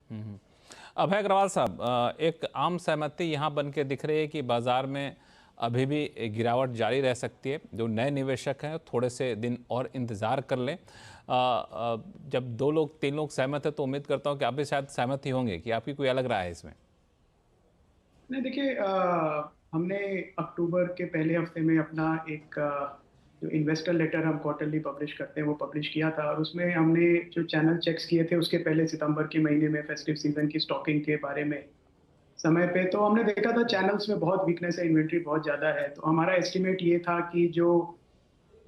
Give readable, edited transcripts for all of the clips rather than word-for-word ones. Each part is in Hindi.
हम्म। अभय अग्रवाल साहब, एक आम सहमति यहाँ बन के दिख रही है कि बाजार में अभी भी गिरावट जारी रह सकती है। जो नए निवेशक हैं थोड़े से दिन और इंतज़ार कर लें। जब दो लोग तीन लोग सहमत हैं तो उम्मीद करता हूँ कि आप भी शायद सहमत ही होंगे, कि आपकी कोई अलग राय है इसमें। नहीं, देखिए, हमने अक्टूबर के पहले हफ्ते में अपना एक जो इन्वेस्टर लेटर हम क्वार्टरली पब्लिश करते हैं वो पब्लिश किया था, और उसमें हमने जो चैनल चेक्स किए थे उसके पहले सितंबर के महीने में फेस्टिव सीजन की स्टॉकिंग के बारे में समय पे, तो हमने देखा था चैनल्स में बहुत वीकनेस है, इन्वेंट्री बहुत ज़्यादा है। तो हमारा एस्टिमेट ये था कि जो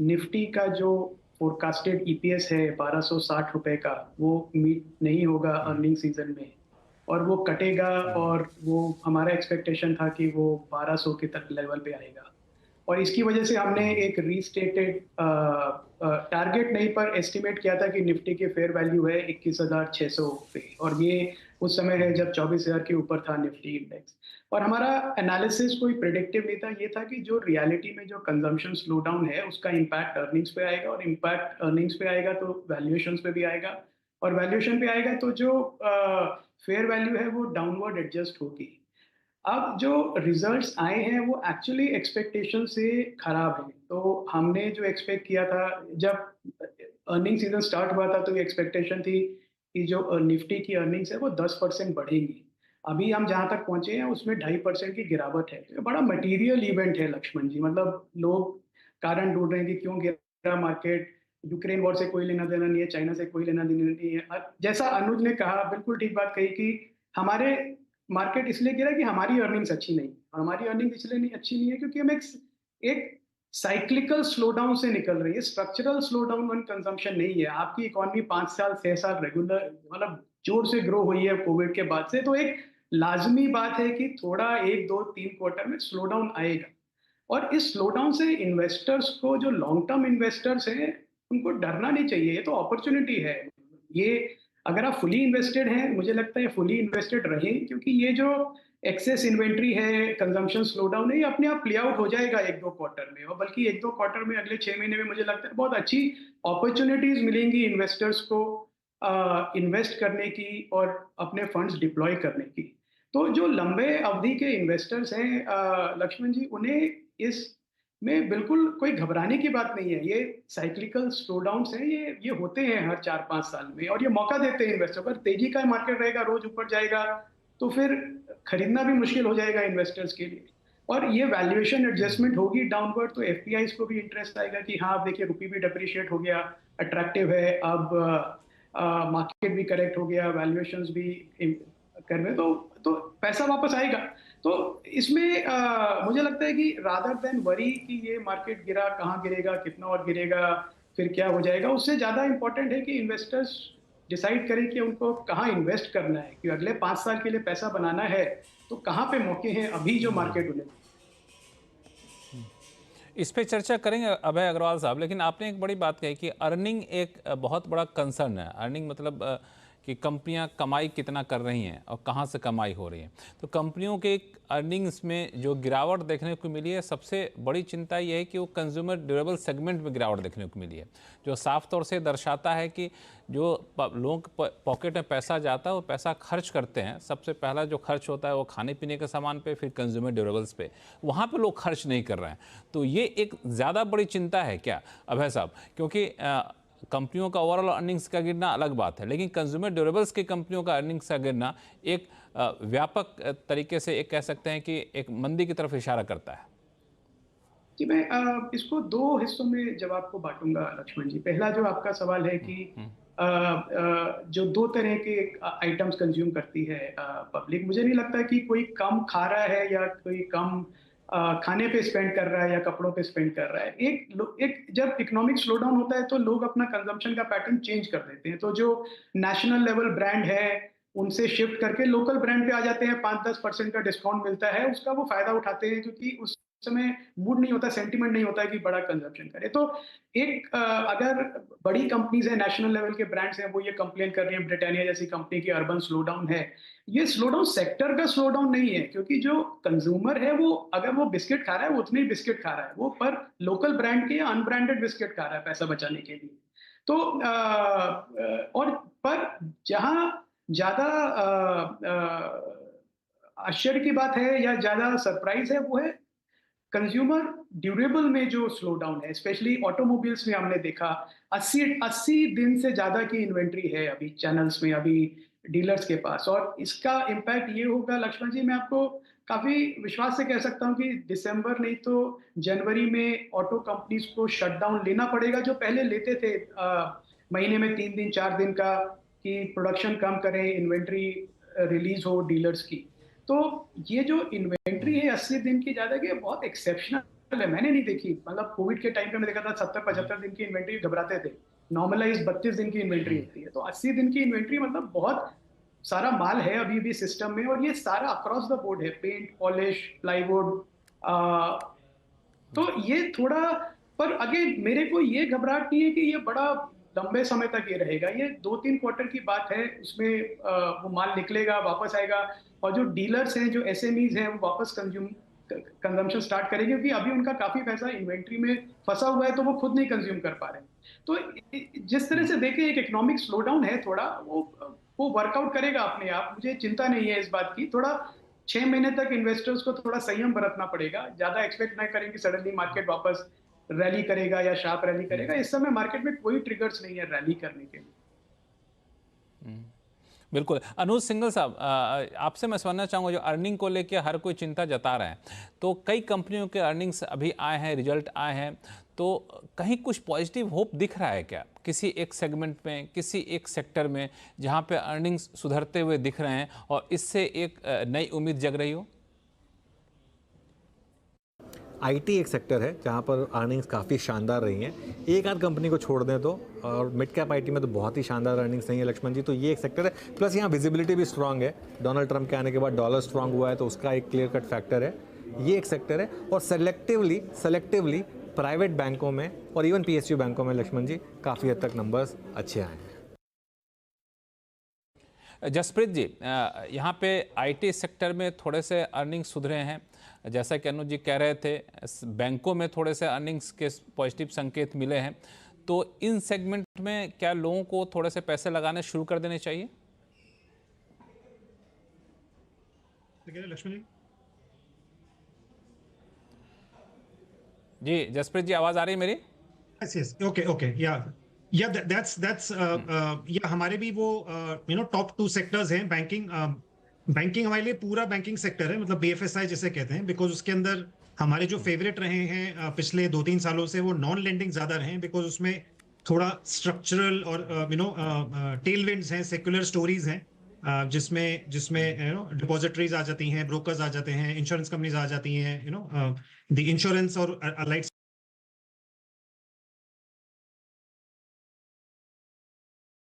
निफ्टी का जो फोरकास्टेड ईपीएस है 1260 रुपए का, वो मीट नहीं होगा अर्निंग सीजन में, और वो कटेगा। और वो हमारा एक्सपेक्टेशन था कि वो 1200 के तक लेवल पे आएगा। और इसकी वजह से हमने एक रीस्टेटेड टारगेट नहीं पर एस्टिमेट किया था कि निफ्टी की फेयर वैल्यू है 21,600 पे, और ये उस समय है जब 24,000 के ऊपर था निफ्टी इंडेक्स। और हमारा एनालिसिस कोई प्रिडिक्टिव नहीं था, ये था कि जो रियलिटी में जो कंजम्पशन स्लो डाउन है उसका इम्पैक्ट अर्निंग्स पे आएगा, और इम्पैक्ट अर्निंग्स पे आएगा तो वैल्यूएशन पे भी आएगा, और वैल्यूएशन पे आएगा तो जो फेयर वैल्यू है वो डाउनवर्ड एडजस्ट होगी। अब जो रिजल्ट्स आए हैं वो एक्चुअली एक्सपेक्टेशन से खराब हैं। तो हमने जो एक्सपेक्ट किया था, जब अर्निंग सीजन स्टार्ट हुआ था, तो ये एक्सपेक्टेशन थी कि जो निफ्टी की अर्निंग्स है वो 10% बढ़ेंगी। अभी हम जहां तक पहुंचे हैं उसमें 2.5% की गिरावट है। तो ये बड़ा मटेरियल इवेंट है लक्ष्मण जी। मतलब लोग कारण ढूंढ रहे हैं कि क्यों गिरा मार्केट। यूक्रेन वॉर से कोई लेना देना नहीं है, चाइना से कोई लेना देना नहीं है। जैसा अनुज ने कहा, बिल्कुल ठीक बात कही कि हमारे मार्केट इसलिए गिरा कि हमारी अर्निंग्स अच्छी नहीं। हमारी अर्निंग इसलिए नहीं अच्छी नहीं है क्योंकि हम एक साइक्लिकल स्लो डाउन से निकल रही है। Structural slow down one consumption नहीं है। आपकी इकोनॉमी 5 साल 6 साल रेगुलर, मतलब जोर से ग्रो हुई है कोविड के बाद से, तो एक लाजमी बात है कि थोड़ा 1 2 3 क्वार्टर में स्लो डाउन आएगा। और इस स्लो डाउन से इन्वेस्टर्स को, जो लॉन्ग टर्म इन्वेस्टर्स हैं, उनको डरना नहीं चाहिए। ये तो अपॉर्चुनिटी है। ये, अगर आप फुली इन्वेस्टेड हैं, मुझे लगता है फुली इन्वेस्टेड रहें, क्योंकि ये जो एक्सेस इन्वेंट्री है, कंजम्पशन स्लो डाउन है, ये अपने आप प्ले आउट हो जाएगा 1 2 क्वार्टर में। और बल्कि 1 2 क्वार्टर में, अगले 6 महीने में मुझे लगता है बहुत अच्छी अपॉर्चुनिटीज मिलेंगी इन्वेस्टर्स को इन्वेस्ट करने की और अपने फंड्स डिप्लॉय करने की। तो जो लंबे अवधि के इन्वेस्टर्स हैं लक्ष्मण जी, उन्हें इस में बिल्कुल कोई घबराने की बात नहीं है। ये साइक्लिकल स्लो डाउन्स हैं, ये होते हैं हर 4 5 साल में, और ये मौका देते हैं इन्वेस्टर। अगर तेजी का मार्केट रहेगा, रोज ऊपर जाएगा, तो फिर खरीदना भी मुश्किल हो जाएगा इन्वेस्टर्स के लिए। और ये वैल्यूएशन एडजस्टमेंट होगी डाउनवर्ड, तो एफपीआईज को भी इंटरेस्ट आएगा कि हाँ, अब देखिए रुपये भी डिप्रिशिएट हो गया, अट्रैक्टिव है अब, मार्केट भी करेक्ट हो गया, वैल्यूएशंस भी कर रहे, तो पैसा वापस आएगा। तो इसमें मुझे लगता है कि रादर देन वरी कि ये मार्केट गिरा, कहाँ गिरेगा, कितना और गिरेगा, फिर क्या हो जाएगा, उससे ज्यादा इंपॉर्टेंट है कि इन्वेस्टर्स डिसाइड करें कि उनको कहाँ इन्वेस्ट करना है, कि अगले 5 साल के लिए पैसा बनाना है तो कहाँ पे मौके हैं अभी जो मार्केट उन्हें। इस पे चर्चा करेंगे अभय अग्रवाल साहब, लेकिन आपने एक बड़ी बात कही कि अर्निंग एक बहुत बड़ा कंसर्न है। अर्निंग मतलब कि कंपनियां कमाई कितना कर रही हैं और कहां से कमाई हो रही है। तो कंपनियों के अर्निंग्स में जो गिरावट देखने को मिली है, सबसे बड़ी चिंता यह है कि वो कंज्यूमर ड्यूरेबल सेगमेंट में गिरावट देखने को मिली है, जो साफ तौर से दर्शाता है कि जो लोगों के पॉकेट में पैसा जाता है वो पैसा खर्च करते हैं। सबसे पहला जो खर्च होता है वो खाने पीने के सामान पे, फिर कंज्यूमर ड्यूरेबल्स पे, वहाँ पे लोग खर्च नहीं कर रहे हैं। तो ये एक ज़्यादा बड़ी चिंता है क्या अभय साहब? क्योंकि कंपनियों का ओवरऑल अर्निंग्स का गिरना अलग बात है, लेकिन कंज्यूमर ड्यूरेबल्स की कंपनियों का अर्निंग्स का गिरना एक व्यापक तरीके से एक कह सकते हैं कि एक मंदी की तरफ इशारा करता है। कि मैं इसको 2 हिस्सों में जवाब को बांटूंगा लक्ष्मण जी। पहला जो आपका सवाल है कि जो 2 तरह के आइटम्स कंज्यूम करती है पब्लिक, मुझे नहीं लगता कि कोई कम खा रहा है या कोई कम खाने पे स्पेंड कर रहा है या कपड़ों पे स्पेंड कर रहा है। एक जब इकोनॉमिक स्लो डाउन होता है तो लोग अपना कंजम्पशन का पैटर्न चेंज कर देते हैं। तो जो नेशनल लेवल ब्रांड है उनसे शिफ्ट करके लोकल ब्रांड पे आ जाते हैं, 5 10% का डिस्काउंट मिलता है, उसका वो फायदा उठाते हैं, क्योंकि उस समय मूड नहीं होता, सेंटिमेंट नहीं होता है कि बड़ा कंजप्शन करे। तो अगर बड़ी कंपनीज है, नेशनल लेवल के ब्रांड्स हैं, वो ये कंप्लेन कर रही हैं, ब्रिटानिया जैसी कंपनी की अर्बन स्लो डाउन है, ये स्लो डाउन सेक्टर का स्लो डाउन नहीं है। क्योंकि जो कंज्यूमर है वो, अगर वो बिस्किट खा रहा है वो उतने ही बिस्किट खा रहा है, वो पर लोकल ब्रांड के या अनब्रांडेड बिस्किट खा रहा है पैसा बचाने के लिए। तो और पर जहां ज्यादा आश्चर्य की बात है या ज्यादा सरप्राइज है, वो है कंज्यूमर ड्यूरेबल में जो स्लो डाउन है, स्पेशली ऑटोमोबाइल्स में हमने देखा 80 दिन से ज्यादा की इन्वेंट्री है अभी चैनल्स में, अभी डीलर्स के पास। और इसका इम्पैक्ट ये होगा लक्ष्मण जी, मैं आपको काफी विश्वास से कह सकता हूँ कि दिसंबर नहीं तो जनवरी में ऑटो कंपनीज को शटडाउन लेना पड़ेगा, जो पहले लेते थे महीने में 3 दिन 4 दिन का, कि प्रोडक्शन कम करें, इन्वेंट्री रिलीज हो डीलर्स की। तो ये जो इन्वेंट्री है 80 दिन की ज्यादा की, बहुत एक्सेप्शनल है, मैंने नहीं देखी। मतलब कोविड के टाइम पे मैं देखा था 70-75 दिन की इन्वेंट्री, घबराते थे। नॉर्मलाइज 32 दिन की इन्वेंट्री होती है, तो 80 दिन की इन्वेंट्री मतलब बहुत सारा माल है अभी भी सिस्टम में। और ये सारा अक्रॉस द बोर्ड है, पेंट, पॉलिश, प्लाईवुड। तो ये थोड़ा, पर अगेन मेरे को ये घबराहट नहीं है कि ये बड़ा लंबे समय तक ये रहेगा। ये 2-3 क्वार्टर की बात है, उसमें वो माल निकलेगा, वापस आएगा। और जो डीलर्स हैं, जो एसएमईज हैं, वो वापस कंजम्पशन स्टार्ट करेंगे, क्योंकि अभी उनका काफी पैसा इन्वेंट्री में फंसा हुआ है, तो वो खुद नहीं कंज्यूम कर पा रहे हैं। तो जिस तरह से देखें, एक इकोनॉमिक स्लो डाउन है थोड़ा, वो वर्कआउट करेगा अपने आप, मुझे चिंता नहीं है इस बात की। थोड़ा 6 महीने तक इन्वेस्टर्स को थोड़ा संयम बरतना पड़ेगा, ज्यादा एक्सपेक्ट ना करें कि सडनली मार्केट वापस रैली करेगा या शार्प रैली करेगा। इस समय मार्केट में कोई ट्रिगर्स नहीं है रैली करने के लिए। बिल्कुल। अनुज सिंघल साहब, आपसे मैं समझना चाहूँगा, जो अर्निंग को लेकर हर कोई चिंता जता रहा है, तो कई कंपनियों के अर्निंग्स अभी आए हैं, रिजल्ट आए हैं, तो कहीं कुछ पॉजिटिव होप दिख रहा है क्या किसी एक सेगमेंट में, किसी एक सेक्टर में, जहाँ पे अर्निंग्स सुधरते हुए दिख रहे हैं और इससे एक नई उम्मीद जग रही हो? आईटी एक सेक्टर है जहाँ पर अर्निंग्स काफ़ी शानदार रही हैं। एक आध कंपनी को छोड़ दें तो, और मिड कैप आईटी में तो बहुत ही शानदार अर्निंग्स नहीं है लक्ष्मण जी। तो ये एक सेक्टर है, प्लस यहाँ विजिबिलिटी भी स्ट्रांग है। डोनाल्ड ट्रंप के आने के बाद डॉलर स्ट्रांग हुआ है, तो उसका एक क्लियर कट फैक्टर है। ये एक सेक्टर है। और सेलेक्टिवली प्राइवेट बैंकों में और इवन पीएसयू बैंकों में लक्ष्मण जी काफ़ी हद तक नंबर्स अच्छे आए हैं। जसप्रीत जी, यहाँ पे आईटी सेक्टर में थोड़े से अर्निंग्स सुधरे हैं, जैसा कि अनुज जी कह रहे थे, बैंकों में थोड़े से अर्निंग्स के पॉजिटिव संकेत मिले हैं। तो इन सेगमेंट में क्या लोगों को थोड़े से पैसे लगाने शुरू कर देने चाहिए? लक्ष्मण जी जसप्रीत जी, आवाज आ रही है मेरी? yes okay yeah that's हमारे भी वो टॉप 2 सेक्टर्स हैं। बैंकिंग हमारे लिए पूरा बैंकिंग सेक्टर है, मतलब बीएफएसआई जिसे कहते हैं, बिकॉज उसके अंदर हमारे जो फेवरेट रहे हैं पिछले 2-3 सालों से, वो नॉन लेंडिंग ज्यादा रहे हैं, बिकॉज उसमें थोड़ा स्ट्रक्चरल और टेलविंड्स हैं, सेक्युलर स्टोरीज हैं, जिसमें डिपॉजिटरीज आ जाती हैं, ब्रोकर्स आ जाते हैं, इंश्योरेंस कंपनीज आ जाती हैं, द इंश्योरेंस और अलाइड